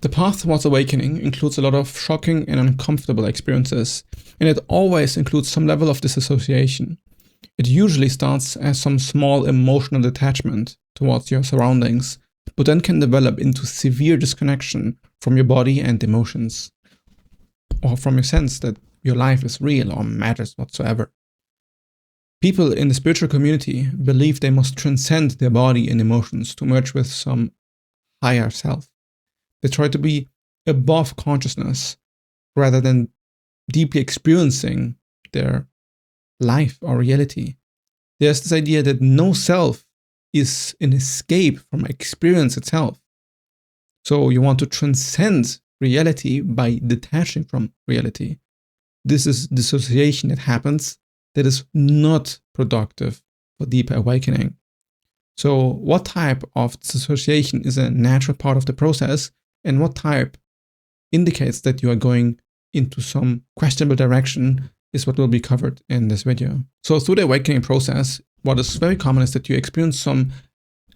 The path towards awakening includes a lot of shocking and uncomfortable experiences, and it always includes some level of disassociation. It usually starts as some small emotional detachment towards your surroundings, but then can develop into severe disconnection from your body and emotions, or from your sense that your life is real or matters whatsoever. People in the spiritual community believe they must transcend their body and emotions to merge with some higher self. They try to be above consciousness rather than deeply experiencing their life or reality. There's this idea that no self is an escape from experience itself. So you want to transcend reality by detaching from reality. This is dissociation that happens that is not productive for deeper awakening. So what type of dissociation is a natural part of the process, and what type indicates that you are going into some questionable direction is what will be covered in this video. So through the awakening process, what is very common is that you experience some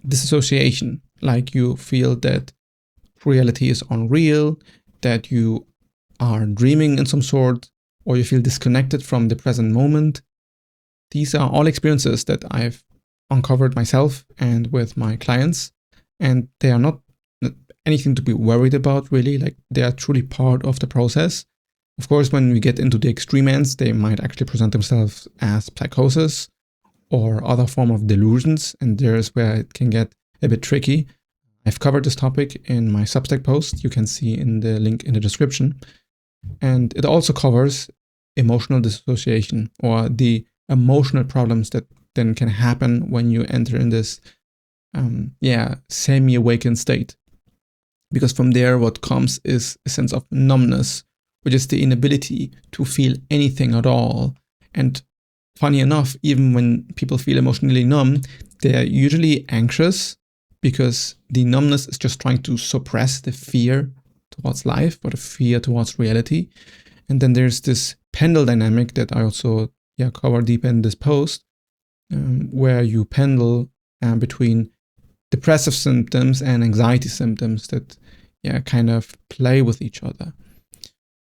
dissociation, like you feel that reality is unreal, that you are dreaming in some sort, or you feel disconnected from the present moment. These are all experiences that I've uncovered myself and with my clients, and they are not anything to be worried about, really. Like, they are truly part of the process. Of course, when we get into the extreme ends, they might actually present themselves as psychosis or other form of delusions, and there's where it can get a bit tricky. I've covered this topic in my Substack post. You can see in the link in the description. And it also covers emotional dissociation, or the emotional problems that then can happen when you enter in this semi-awakened state. Because from there, what comes is a sense of numbness, which is the inability to feel anything at all. And funny enough, even when people feel emotionally numb, they're usually anxious, because the numbness is just trying to suppress the fear towards life or the fear towards reality. And then there's this pendulum dynamic that I also cover deep in this post, where you pendule between depressive symptoms and anxiety symptoms that kind of play with each other.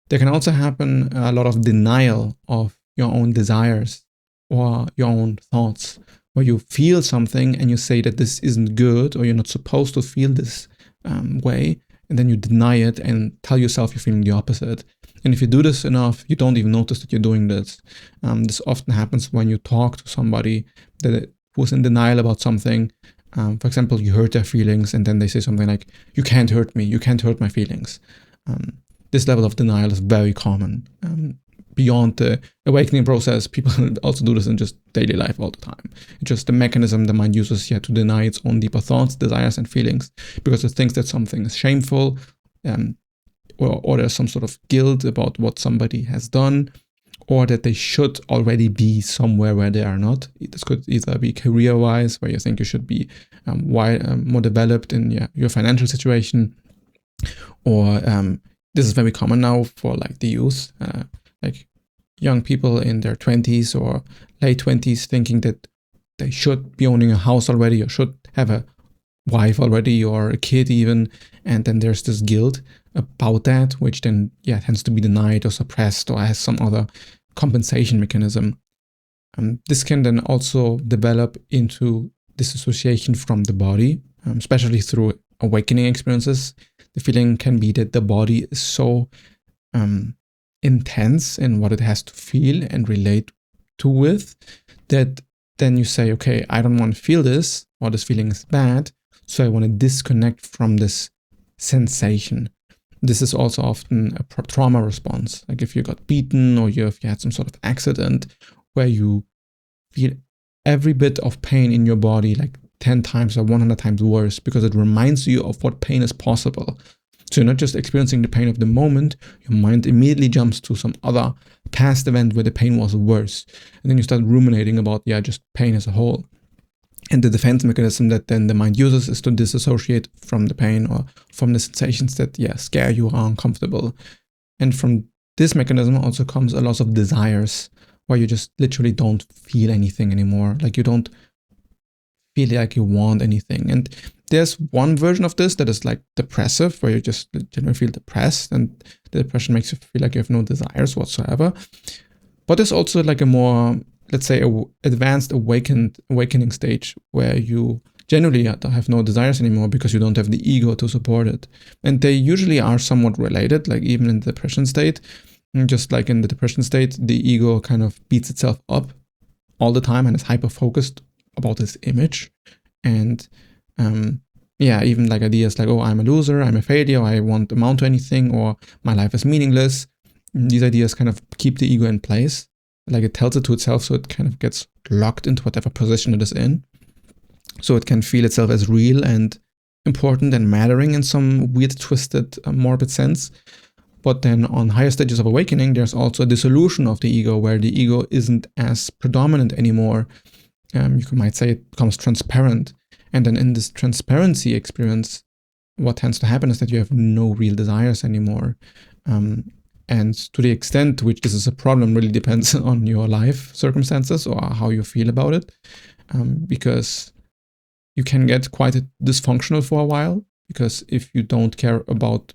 There can also happen a lot of denial of your own desires or your own thoughts, where you feel something and you say that this isn't good, or you're not supposed to feel this way, and then you deny it and tell yourself you're feeling the opposite. And if you do this enough, you don't even notice that you're doing this. This often happens when you talk to somebody who's in denial about something. For example, you hurt their feelings, and then they say something like, "You can't hurt me, you can't hurt my feelings." This level of denial is very common. Beyond the awakening process, people also do this in just daily life all the time. It's just the mechanism the mind uses to deny its own deeper thoughts, desires, and feelings, because it thinks that something is shameful, or there's some sort of guilt about what somebody has done, or that they should already be somewhere where they are not. This could either be career-wise, where you think you should be more developed in your financial situation, or this is very common now for like the youth, like young people in their 20s or late 20s thinking that they should be owning a house already, or should have a wife already, or a kid even, and then there's this guilt about that, which then tends to be denied or suppressed, or has some other compensation mechanism. This can then also develop into disassociation from the body, especially through awakening experiences. The feeling can be that the body is so intense in what it has to feel and relate to with, that then you say, okay, I don't want to feel this, or this feeling is bad, so I want to disconnect from this sensation. This is also often a trauma response. Like if you got beaten, or if you had some sort of accident where you feel every bit of pain in your body like 10 times or 100 times worse, because it reminds you of what pain is possible. So you're not just experiencing the pain of the moment, your mind immediately jumps to some other past event where the pain was worse. And then you start ruminating about, just pain as a whole. And the defense mechanism that then the mind uses is to disassociate from the pain, or from the sensations that, scare you or are uncomfortable. And from this mechanism also comes a loss of desires, where you just literally don't feel anything anymore. Like you don't feel like you want anything. And there's one version of this that is like depressive, where you just generally feel depressed and the depression makes you feel like you have no desires whatsoever. But there's also like a more, let's say, advanced awakening stage where you generally have no desires anymore because you don't have the ego to support it. And they usually are somewhat related, like even in the depression state. And just like in the depression state, the ego kind of beats itself up all the time and is hyper-focused about this image. And even like ideas like, oh, I'm a loser, I'm a failure, I won't amount to anything, or my life is meaningless. And these ideas kind of keep the ego in place. Like it tells it to itself, so it kind of gets locked into whatever position it is in. So it can feel itself as real and important and mattering in some weird, twisted, morbid sense. But then on higher stages of awakening, there's also a dissolution of the ego, where the ego isn't as predominant anymore. You might say it becomes transparent. And then in this transparency experience, what tends to happen is that you have no real desires anymore. And to the extent to which this is a problem really depends on your life circumstances or how you feel about it. Because you can get quite dysfunctional for a while, because if you don't care about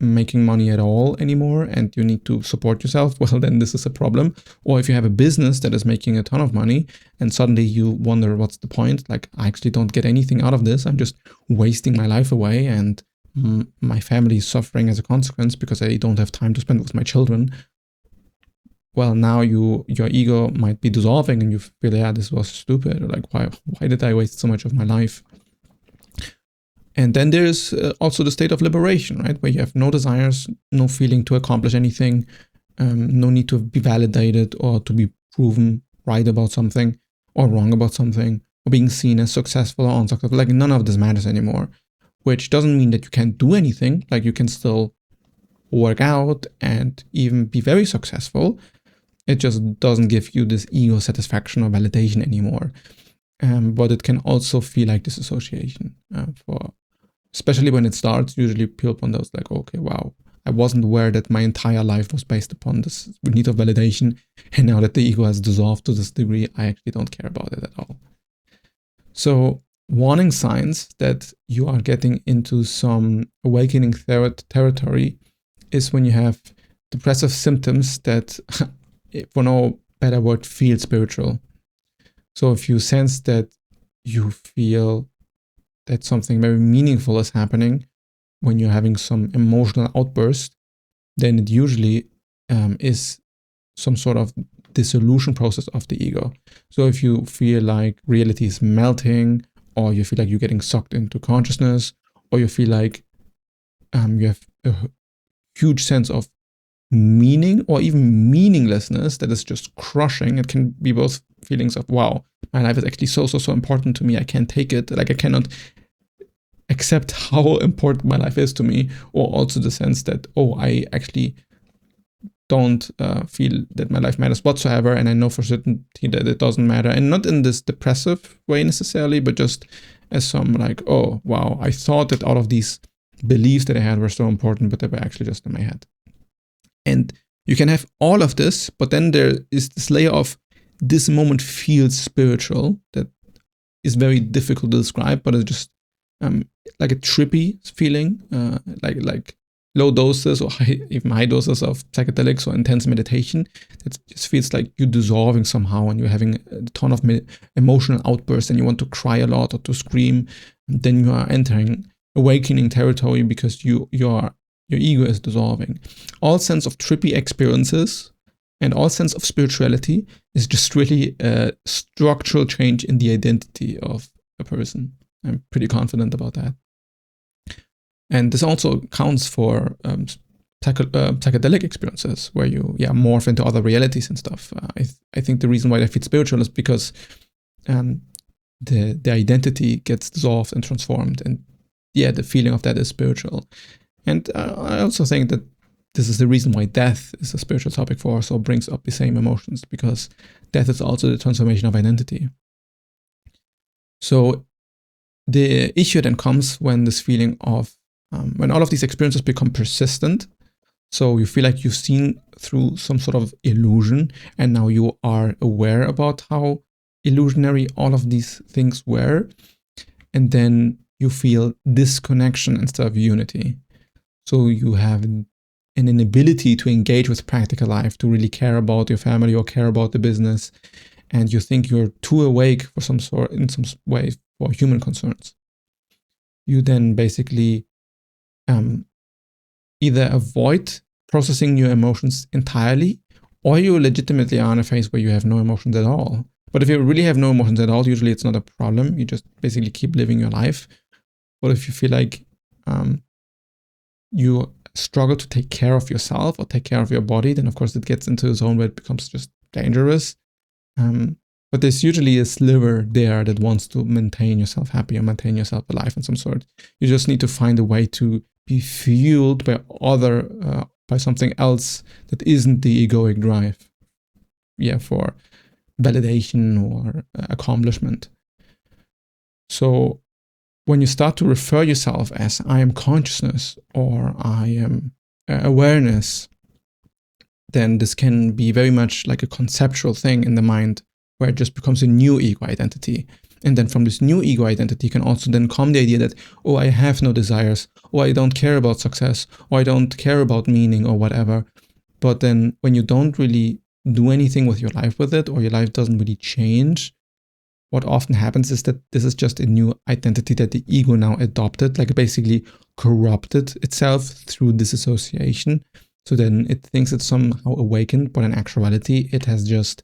making money at all anymore and you need to support yourself, well, then this is a problem. Or if you have a business that is making a ton of money and suddenly you wonder, what's the point? Like, I actually don't get anything out of this. I'm just wasting my life away, and my family is suffering as a consequence because I don't have time to spend with my children. Well, now your ego might be dissolving and you feel, yeah, this was stupid. Or like, why did I waste so much of my life? And then there's also the state of liberation, right? Where you have no desires, no feeling to accomplish anything, no need to be validated or to be proven right about something or wrong about something, or being seen as successful or unsuccessful. Like, none of this matters anymore, which doesn't mean that you can't do anything. Like, you can still work out and even be very successful. It just doesn't give you this ego satisfaction or validation anymore. But it can also feel like dissociation, especially when it starts. Usually people on those like, okay, wow, I wasn't aware that my entire life was based upon this need of validation. And now that the ego has dissolved to this degree, I actually don't care about it at all. So warning signs that you are getting into some awakening territory is when you have depressive symptoms that, for no better word, feel spiritual. So if you sense that you feel that something very meaningful is happening when you're having some emotional outburst, then it usually is some sort of dissolution process of the ego. So if you feel like reality is melting, or you feel like you're getting sucked into consciousness, or you feel like you have a huge sense of meaning or even meaninglessness that is just crushing. It can be both feelings of, wow, my life is actually so important to me, I can't take it, like I cannot accept how important my life is to me, or also the sense that, oh, I actually don't feel that my life matters whatsoever, and I know for certainty that it doesn't matter, and not in this depressive way necessarily, but just as some like, oh wow, I thought that all of these beliefs that I had were so important, but they were actually just in my head. And you can have all of this, but then there is this layer of, this moment feels spiritual, that is very difficult to describe, but it's just like a trippy feeling, like low doses or even high doses of psychedelics or intense meditation. It just feels like you're dissolving somehow, and you're having a ton of emotional outbursts, and you want to cry a lot or to scream. And then you are entering awakening territory because your ego is dissolving. All sense of trippy experiences and all sense of spirituality is just really a structural change in the identity of a person. I'm pretty confident about that. And this also counts for psychedelic experiences where you morph into other realities and stuff. I think the reason why they feel spiritual is because the identity gets dissolved and transformed, and the feeling of that is spiritual. And I also think that this is the reason why death is a spiritual topic for us, or brings up the same emotions, because death is also the transformation of identity. So the issue then comes when this feeling of, when all of these experiences become persistent. So you feel like you've seen through some sort of illusion, and now you are aware about how illusionary all of these things were. And then you feel disconnection instead of unity. So you have an inability to engage with practical life, to really care about your family or care about the business, and you think you're too awake for some sort, in some way, for human concerns. You then basically either avoid processing your emotions entirely, or you legitimately are in a phase where you have no emotions at all. But if you really have no emotions at all, usually it's not a problem. You just basically keep living your life. But if you feel like you struggle to take care of yourself or take care of your body, then of course it gets into a zone where it becomes just dangerous. But there's usually a sliver there that wants to maintain yourself happy or maintain yourself alive in some sort. You just need to find a way to be fueled by by something else that isn't the egoic drive. For validation or accomplishment. So when you start to refer yourself as I am consciousness or I am awareness, then this can be very much like a conceptual thing in the mind where it just becomes a new ego identity. And then from this new ego identity can also then come the idea that, oh, I have no desires, or I don't care about success, or I don't care about meaning or whatever. But then when you don't really do anything with your life with it, or your life doesn't really change, what often happens is that this is just a new identity that the ego now adopted, like basically corrupted itself through dissociation. So then it thinks it's somehow awakened, but in actuality, it has just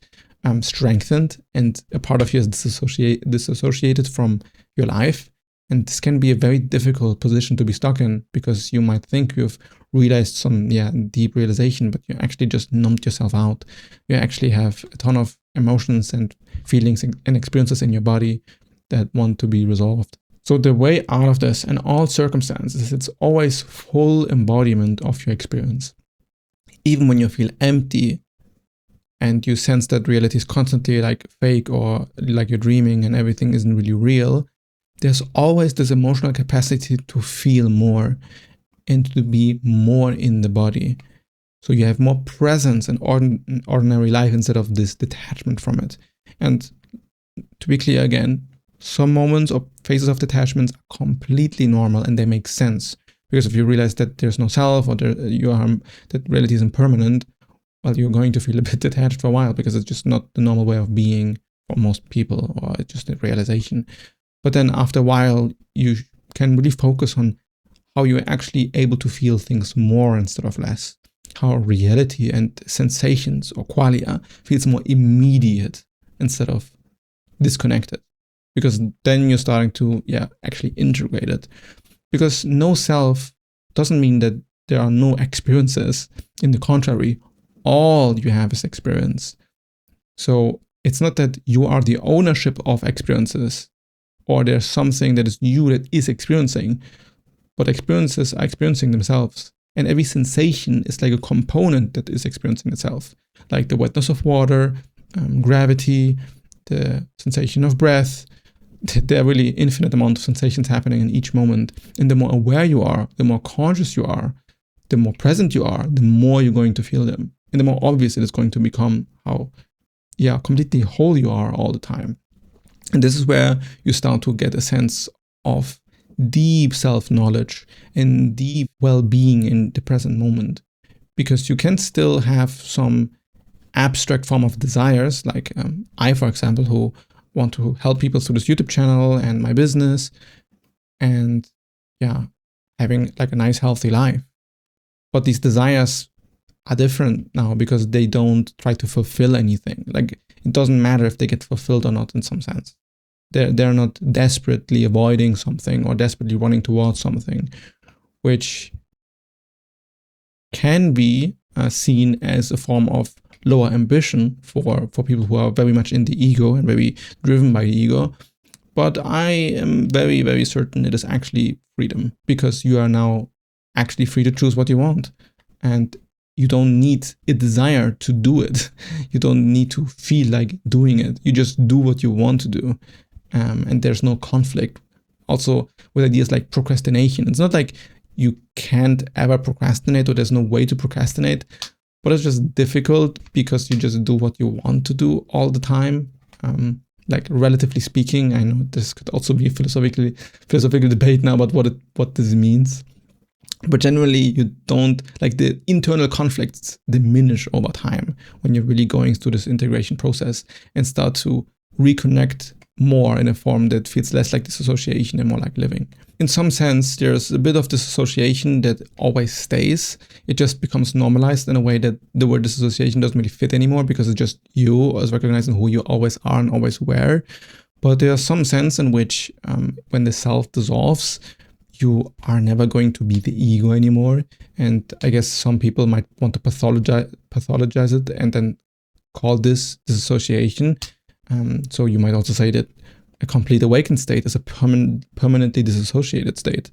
strengthened, and a part of you is disassociated from your life. And this can be a very difficult position to be stuck in, because you might think you've realized some deep realization, but you actually just numbed yourself out. You actually have a ton of emotions and feelings and experiences in your body that want to be resolved. So the way out of this in all circumstances, it's always full embodiment of your experience. Even when you feel empty and you sense that reality is constantly like fake or like you're dreaming and everything isn't really real, there's always this emotional capacity to feel more and to be more in the body. So you have more presence in ordinary life instead of this detachment from it. And to be clear again, some moments or phases of detachments are completely normal and they make sense. Because if you realize that there's no self or that reality is impermanent, well, you're going to feel a bit detached for a while because it's just not the normal way of being for most people, or it's just a realization. But then after a while, you can really focus on how you're actually able to feel things more instead of less. How reality and sensations or qualia feels more immediate instead of disconnected. Because then you're starting to actually integrate it. Because no self doesn't mean that there are no experiences. In the contrary, all you have is experience. So it's not that you are the ownership of experiences, or there's something that is you that is experiencing, but experiences are experiencing themselves. And every sensation is like a component that is experiencing itself. Like the wetness of water, gravity, the sensation of breath. There are really infinite amount of sensations happening in each moment. And the more aware you are, the more conscious you are, the more present you are, the more you're going to feel them. And the more obvious it is going to become how completely whole you are all the time. And this is where you start to get a sense of deep self-knowledge and deep well-being in the present moment. Because you can still have some abstract form of desires, like I, for example, who want to help people through this YouTube channel and my business, and having like a nice, healthy life. But these desires are different now because they don't try to fulfill anything. Like it doesn't matter if they get fulfilled or not in some sense. They're not desperately avoiding something or desperately running towards something, which can be seen as a form of lower ambition for people who are very much in the ego and very driven by the ego. But I am very, very certain it is actually freedom, because you are now actually free to choose what you want. And you don't need a desire to do it. You don't need to feel like doing it. You just do what you want to do. And there's no conflict. Also with ideas like procrastination. It's not like you can't ever procrastinate or there's no way to procrastinate, but it's just difficult because you just do what you want to do all the time. like relatively speaking. I know this could also be a philosophical debate now about what this means. But generally, you don't, like, the internal conflicts diminish over time when you're really going through this integration process and start to reconnect more in a form that feels less like dissociation and more like living. In some sense, there's a bit of dissociation that always stays. It just becomes normalized in a way that the word dissociation doesn't really fit anymore, because it's just you as recognizing who you always are and always were. But there's some sense in which when the self dissolves, you are never going to be the ego anymore. And I guess some people might want to pathologize it and then call this dissociation. So you might also say that a complete awakened state is a permanently disassociated state.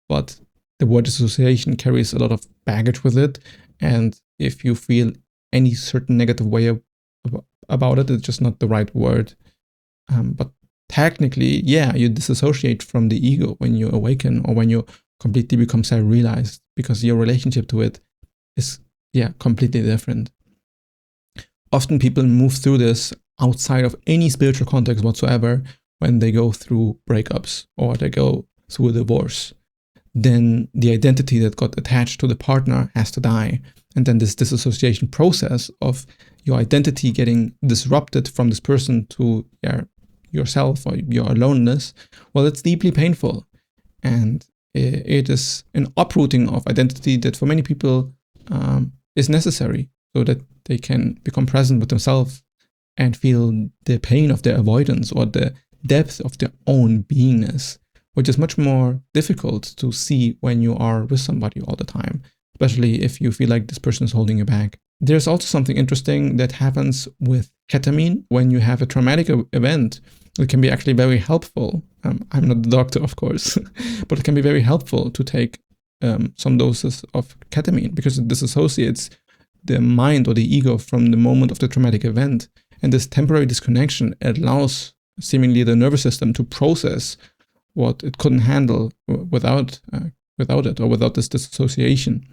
But the word dissociation carries a lot of baggage with it. And if you feel any certain negative way about it, it's just not the right word. But technically, yeah, you disassociate from the ego when you awaken, or when you completely become self-realized, because your relationship to it is, completely different. Often people move through this outside of any spiritual context whatsoever when they go through breakups or they go through a divorce. Then the identity that got attached to the partner has to die. And then this disassociation process of your identity getting disrupted from this person to yourself or your aloneness, well, it's deeply painful. And it is an uprooting of identity that for many people is necessary so that they can become present with themselves and feel the pain of their avoidance or the depth of their own beingness, which is much more difficult to see when you are with somebody all the time, especially if you feel like this person is holding you back. There's also something interesting that happens with ketamine when you have a traumatic event. It can be actually very helpful. I'm not a doctor, of course, but it can be very helpful to take some doses of ketamine, because it disassociates the mind or the ego from the moment of the traumatic event. And this temporary disconnection allows seemingly the nervous system to process what it couldn't handle without it, or without this disassociation.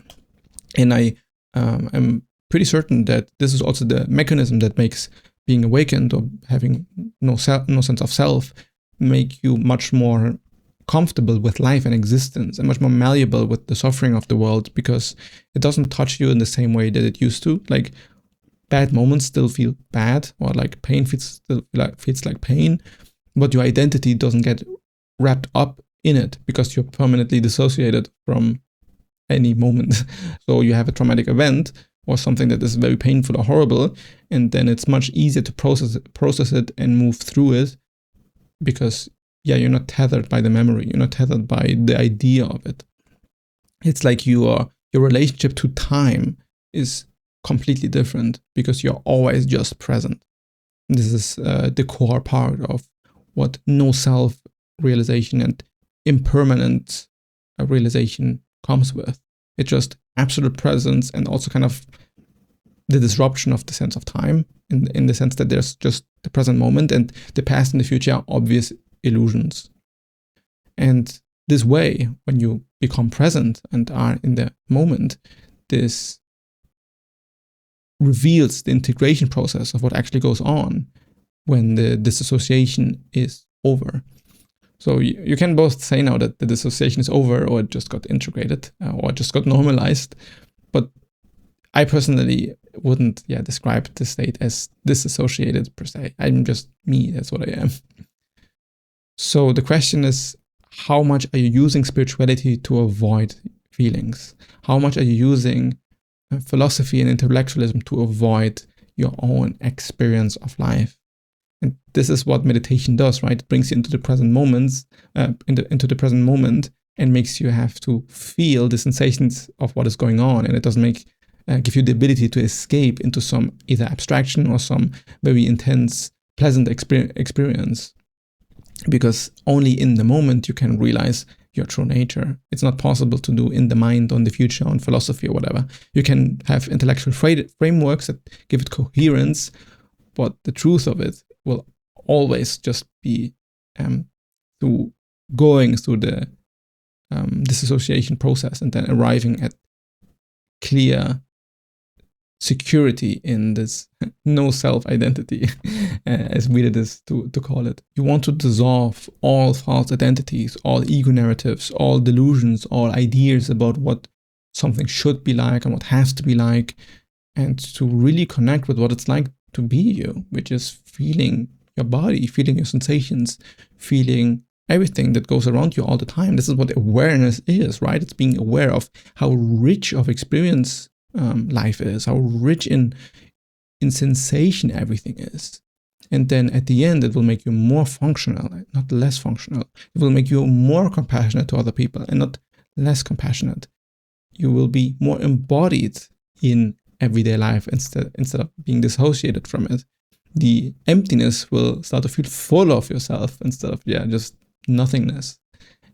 And I am pretty certain that this is also the mechanism that makes being awakened or having no sense of self make you much more comfortable with life and existence, and much more malleable with the suffering of the world, because it doesn't touch you in the same way that it used to. Like, bad moments still feel bad, or like pain feels like pain, but your identity doesn't get wrapped up in it because you're permanently dissociated from any moment. So you have a traumatic event or something that is very painful or horrible, and then it's much easier to process it and move through it, because you're not tethered by the memory, you're not tethered by the idea of it. It's like your relationship to time is completely different, because you're always just present. This is the core part of what no self realization and impermanent realization comes with. It's just absolute presence, and also kind of the disruption of the sense of time, in the sense that there's just the present moment, and the past and the future are obvious illusions. And this way, when you become present and are in the moment, this reveals the integration process of what actually goes on when the disassociation is over. So you can both say now that the dissociation is over, or it just got integrated, or it just got normalized. But I personally wouldn't describe the state as disassociated per se. I'm just me, that's what I am. So the question is, how much are you using spirituality to avoid feelings? How much are you using philosophy and intellectualism to avoid your own experience of life? And this is what meditation does, right? It brings you into the present moments, into the present moment, and makes you have to feel the sensations of what is going on. And it doesn't give you the ability to escape into some either abstraction or some very intense, pleasant experience. Because only in the moment you can realize your true nature. It's not possible to do in the mind, on the future, on philosophy or whatever. You can have intellectual frameworks that give it coherence, but the truth of it will always just be through going through the disassociation process, and then arriving at clear security in this no self-identity, as weird it is to call it. You want to dissolve all false identities, all ego narratives, all delusions, all ideas about what something should be like and what has to be like, and to really connect with what it's like to be you, which is feeling your body, feeling your sensations, feeling everything that goes around you all the time. This is what awareness is, right? It's being aware of how rich of experience life is, how rich in sensation everything is. And then at the end, it will make you more functional, not less functional. It will make you more compassionate to other people and not less compassionate. You will be more embodied in everyday life instead of being dissociated from it. The emptiness will start to feel full of yourself instead of just nothingness.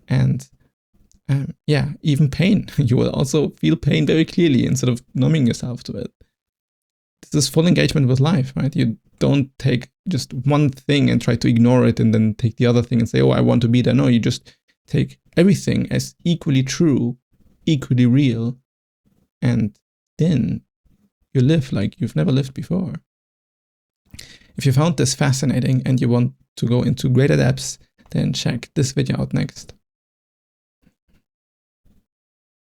And even pain. You will also feel pain very clearly instead of numbing yourself to it. This is full engagement with life, right? You don't take just one thing and try to ignore it and then take the other thing and say, oh, I want to be there. No, you just take everything as equally true, equally real, and then you live like you've never lived before. If you found this fascinating and you want to go into greater depths, then check this video out next.